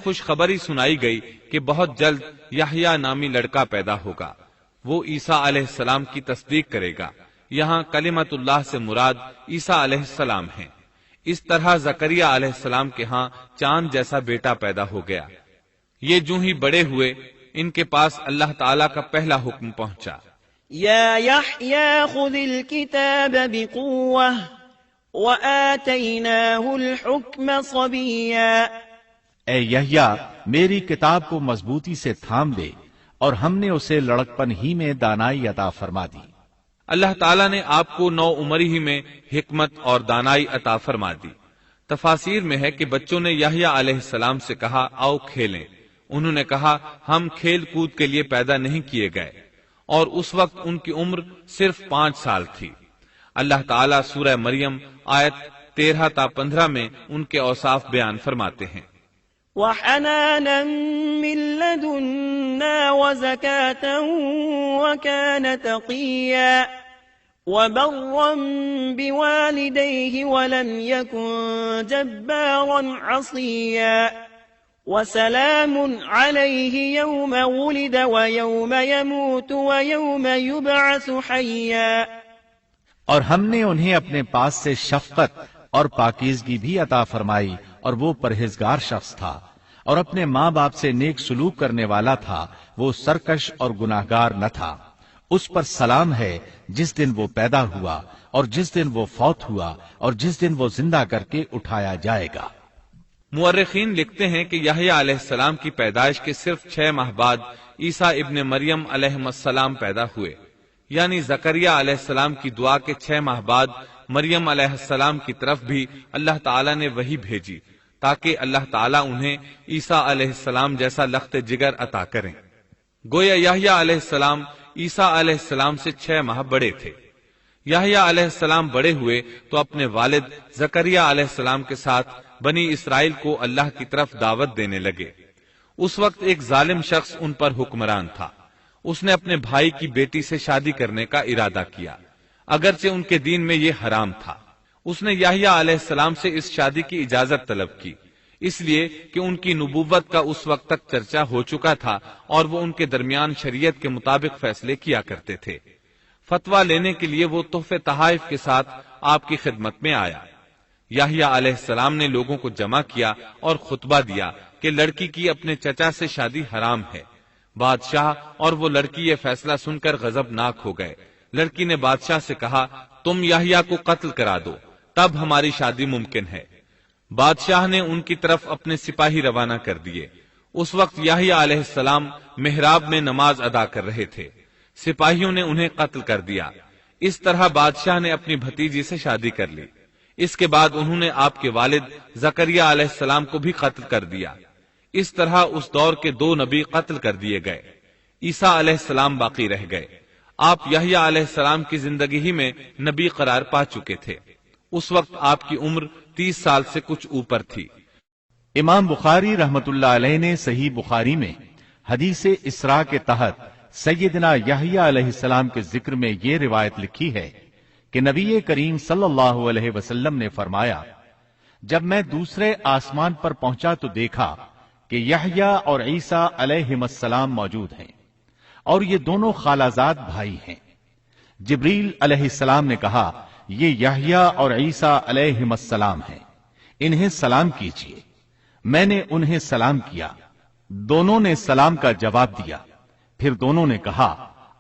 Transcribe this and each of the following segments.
خوشخبری سنائی گئی کہ بہت جلد یحییٰ نامی لڑکا پیدا ہوگا، وہ عیسیٰ علیہ السلام کی تصدیق کرے گا۔ یہاں کلمت اللہ سے مراد عیسیٰ علیہ السلام ہیں۔ اس طرح زکریہ علیہ السلام کے ہاں چاند جیسا بیٹا پیدا ہو گیا۔ یہ جو ہی بڑے ہوئے، ان کے پاس اللہ تعالیٰ کا پہلا حکم پہنچا، یا یحییٰ خذ الکتاب بقوة وآتیناہ الحکم صبیا۔ اے یحییٰ، میری کتاب کو مضبوطی سے تھام دے، اور ہم نے اسے لڑکپن ہی میں دانائی عطا فرما دی۔ اللہ تعالیٰ نے آپ کو نو عمری ہی میں حکمت اور دانائی عطا فرما دی۔ تفاسیر میں ہے کہ بچوں نے یحییٰ علیہ السلام سے کہا آؤ کھیلیں۔ انہوں نے کہا ہم کھیل کود کے لیے پیدا نہیں کیے گئے، اور اس وقت ان کی عمر صرف 5 سال تھی۔ اللہ تعالیٰ سورہ مریم آیت 13 تا 15 میں ان کے اوصاف بیان فرماتے ہیں، وحنانا من لدنا وزكاة وكان تقيا وبرا بوالديه ولم يكن جبارا عصيا وسلام عليه يوم ولد ويوم يموت ويوم يبعث حيا۔ اور ہم نے انہیں اپنے پاس سے شفقت اور پاکیزگی بھی عطا فرمائی، اور وہ پرہیزگار شخص تھا، اور اپنے ماں باپ سے نیک سلوک کرنے والا تھا، وہ سرکش اور گناہگار نہ تھا۔ اس پر سلام ہے جس دن وہ پیدا ہوا، اور جس دن وہ فوت ہوا، اور جس دن وہ زندہ کر کے اٹھایا جائے گا۔ مورخین لکھتے ہیں کہ یحییٰ علیہ السلام کی پیدائش کے صرف 6 ماہ بعد عیسیٰ ابن مریم علیہ السلام پیدا ہوئے، یعنی زکریہ علیہ السلام کی دعا کے 6 ماہ بعد مریم علیہ السلام کی طرف بھی اللہ تعالیٰ نے وحی بھیجی، تاکہ اللہ تعالیٰ انہیں عیسیٰ علیہ السلام جیسا لخت جگر عطا کریں۔ گویا یحییٰ علیہ السلام عیسیٰ علیہ السلام سے 6 ماہ بڑے تھے۔ یحییٰ علیہ السلام بڑے ہوئے تو اپنے والد زکریہ علیہ السلام کے ساتھ بنی اسرائیل کو اللہ کی طرف دعوت دینے لگے۔ اس وقت ایک ظالم شخص ان پر حکمران تھا۔ اس نے اپنے بھائی کی بیٹی سے شادی کرنے کا ارادہ کیا، اگرچہ ان کے دین میں یہ حرام تھا۔ اس نے یحییٰ علیہ السلام سے اس شادی کی اجازت طلب کی، اس لیے کہ ان کی نبوت کا اس وقت تک چرچا ہو چکا تھا، اور وہ ان کے درمیان شریعت کے مطابق فیصلے کیا کرتے تھے۔ فتویٰ لینے کے لیے وہ تحفے تحائف کے ساتھ آپ کی خدمت میں آیا۔ یحییٰ علیہ السلام نے لوگوں کو جمع کیا اور خطبہ دیا کہ لڑکی کی اپنے چچا سے شادی حرام ہے۔ بادشاہ اور وہ لڑکی یہ فیصلہ سن کر غضبناک ہو گئے۔ لڑکی نے بادشاہ سے کہا تم یحییٰ کو قتل کرا دو، تب ہماری شادی ممکن ہے۔ بادشاہ نے ان کی طرف اپنے سپاہی روانہ کر دیے۔ اس وقت یحییٰ علیہ السلام محراب میں نماز ادا کر رہے تھے۔ سپاہیوں نے انہیں قتل کر دیا۔ اس طرح بادشاہ نے اپنی بھتیجی سے شادی کر لی۔ اس کے بعد انہوں نے آپ کے والد زکریہ علیہ السلام کو بھی قتل کر دیا۔ اس طرح اس دور کے 2 نبی قتل کر دیے گئے۔ عیسیٰ علیہ السلام باقی رہ گئے۔ آپ یحییٰ علیہ السلام کی زندگی ہی میں نبی قرار پا چکے تھے۔ اس وقت آپ کی عمر 30 سال سے کچھ اوپر تھی۔ امام بخاری رحمت اللہ علیہ نے صحیح بخاری میں حدیث اسراء کے تحت سیدنا یحییٰ علیہ السلام کے ذکر میں یہ روایت لکھی ہے کہ نبی کریم صلی اللہ علیہ وسلم نے فرمایا، جب میں دوسرے آسمان پر پہنچا تو دیکھا کہ یحییٰ اور عیسیٰ علیہم السلام موجود ہیں، اور یہ دونوں خالہ زاد بھائی ہیں۔ جبریل علیہ السلام نے کہا یہ یحییٰ اور عیسیٰ علیہم السلام ہیں، انہیں سلام کیجیے۔ میں نے انہیں سلام کیا، دونوں نے سلام کا جواب دیا۔ پھر دونوں نے کہا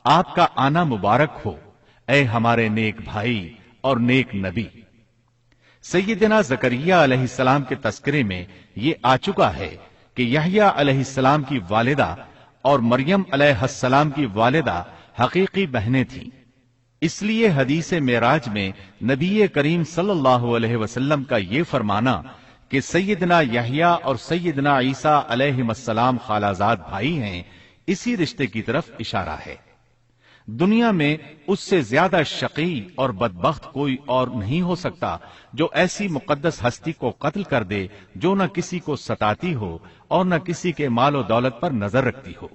آپ کا آنا مبارک ہو اے ہمارے نیک بھائی اور نیک نبی۔ سیدنا زکریہ علیہ السلام کے تذکرے میں یہ آ چکا ہے کہ یحییٰ علیہ السلام کی والدہ اور مریم علیہ السلام کی والدہ حقیقی بہنیں تھیں۔ اس لیے حدیث معراج میں نبی کریم صلی اللہ علیہ وسلم کا یہ فرمانا کہ سیدنا یحییٰ اور سیدنا عیسیٰ علیہ السلام خالہ زاد بھائی ہیں، اسی رشتے کی طرف اشارہ ہے۔ دنیا میں اس سے زیادہ شقی اور بدبخت کوئی اور نہیں ہو سکتا جو ایسی مقدس ہستی کو قتل کر دے جو نہ کسی کو ستاتی ہو اور نہ کسی کے مال و دولت پر نظر رکھتی ہو،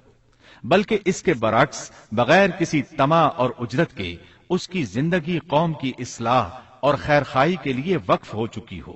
بلکہ اس کے برعکس بغیر کسی طمع اور اجرت کے اس کی زندگی قوم کی اصلاح اور خیر خواہی کے لیے وقف ہو چکی ہو۔